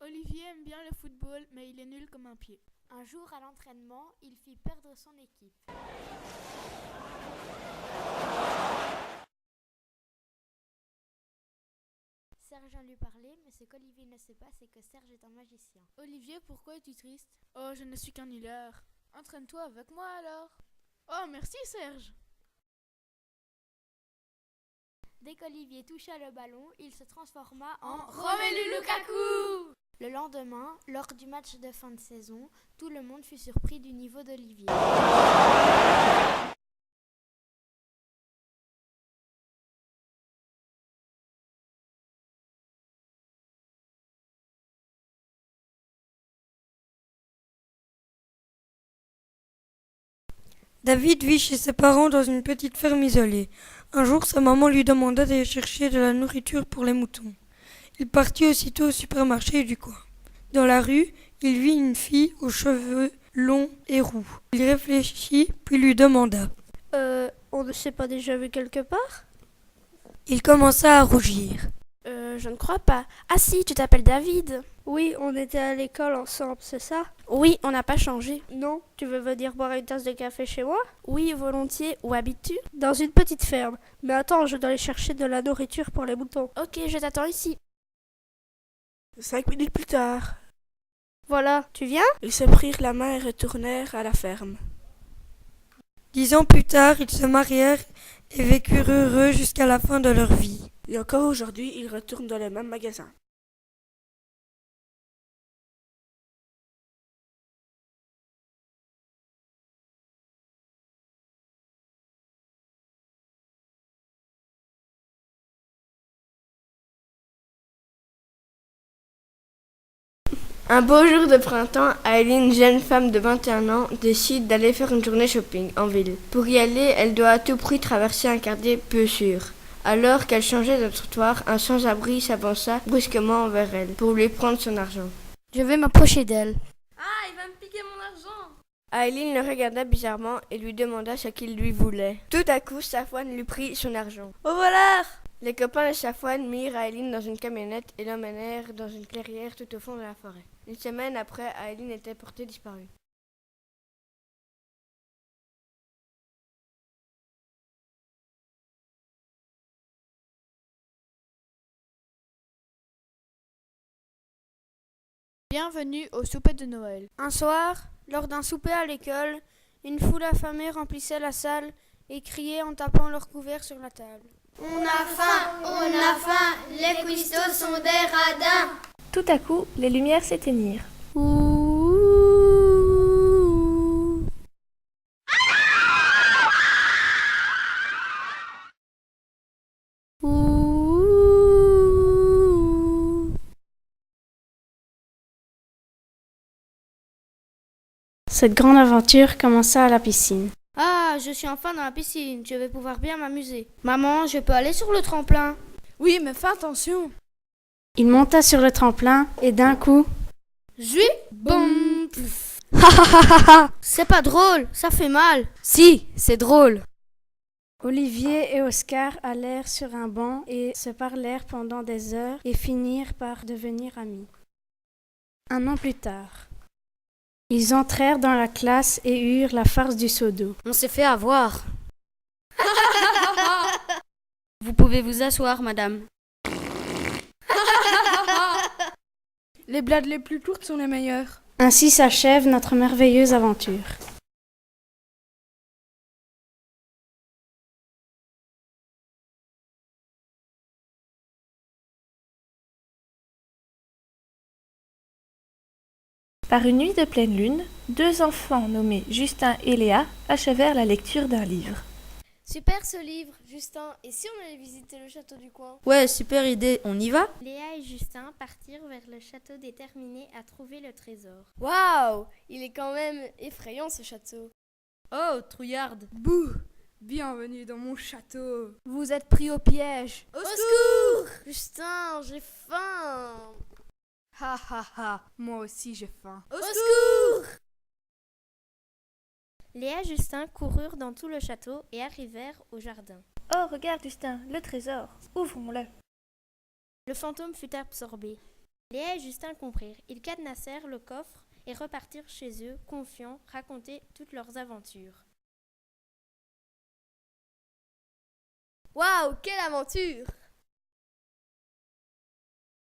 Olivier aime bien le football, mais il est nul comme un pied. Un jour à l'entraînement, il fit perdre son équipe. Serge en lui parlait, mais ce qu'Olivier ne sait pas, c'est que Serge est un magicien. Olivier, pourquoi es-tu triste? Oh, je ne suis qu'un nulard. Entraîne-toi avec moi alors. Oh, merci Serge. Dès qu'Olivier toucha le ballon, il se transforma en Romelu Lukaku. Le lendemain, lors du match de fin de saison, tout le monde fut surpris du niveau d'Olivier. David vit chez ses parents dans une petite ferme isolée. Un jour, sa maman lui demanda d'aller chercher de la nourriture pour les moutons. Il partit aussitôt au supermarché du coin. Dans la rue, il vit une fille aux cheveux longs et roux. Il réfléchit, puis lui demanda. On ne s'est pas déjà vu quelque part? Il commença à rougir. Je ne crois pas. Ah si, tu t'appelles David. Oui, on était à l'école ensemble, c'est ça? Oui, on n'a pas changé. Non, tu veux venir boire une tasse de café chez moi? Oui, volontiers. Où habites-tu? Dans une petite ferme. Mais attends, je dois aller chercher de la nourriture pour les moutons. Ok, je t'attends ici. 5 minutes plus tard, Voilà, tu viens? ils se prirent la main et retournèrent à la ferme. 10 ans plus tard, ils se marièrent et vécurent heureux jusqu'à la fin de leur vie. Et encore aujourd'hui, ils retournent dans le même magasin. Un beau jour de printemps, Aileen, jeune femme de 21 ans, décide d'aller faire une journée shopping en ville. Pour y aller, elle doit à tout prix traverser un quartier peu sûr. Alors qu'elle changeait de trottoir, un sans-abri s'avança brusquement vers elle pour lui prendre son argent. Je vais m'approcher d'elle. Ah, il va me piquer mon argent. Aileen le regarda bizarrement et lui demanda ce qu'il lui voulait. Tout à coup, Safwan lui prit son argent. Au voleur! Les copains de Safwan mirent Aileen dans une camionnette et l'emmenèrent dans une clairière tout au fond de la forêt. Une semaine après, Aileen était portée disparue. Bienvenue au souper de Noël. Un soir, lors d'un souper à l'école, une foule affamée remplissait la salle et criait en tapant leurs couverts sur la table. On a faim, les cuistots sont des radins. Tout à coup, les lumières s'éteignirent. Cette grande aventure commença à la piscine. Ah, je suis enfin dans la piscine, je vais pouvoir bien m'amuser. Maman, je peux aller sur le tremplin? Oui, mais fais attention. Il monta sur le tremplin et d'un coup... Zui, boum. C'est pas drôle, ça fait mal. Si, c'est drôle. Olivier et Oscar allèrent sur un banc et se parlèrent pendant des heures et finirent par devenir amis. Un an plus tard, ils entrèrent dans la classe et eurent la farce du seau d'eau. On s'est fait avoir. Vous pouvez vous asseoir, madame. Les blagues les plus courtes sont les meilleures. Ainsi s'achève notre merveilleuse aventure. Par une nuit de pleine lune, 2 enfants nommés Justin et Léa achevèrent la lecture d'un livre. Super ce livre, Justin. Et si on allait visiter le château du coin? Ouais, super idée, on y va? Léa et Justin partirent vers le château déterminés à trouver le trésor. Waouh, il est quand même effrayant ce château. Oh, trouillarde. Bouh, bienvenue dans mon château. Vous êtes pris au piège. Au secours! Justin, j'ai faim. Ha ha ha, moi aussi j'ai faim. Au secours! Léa et Justin coururent dans tout le château et arrivèrent au jardin. Oh, regarde Justin, le trésor. Ouvrons-le. Le fantôme fut absorbé. Léa et Justin comprirent. Ils cadenassèrent le coffre et repartirent chez eux, confiants, raconter toutes leurs aventures. Waouh, quelle aventure!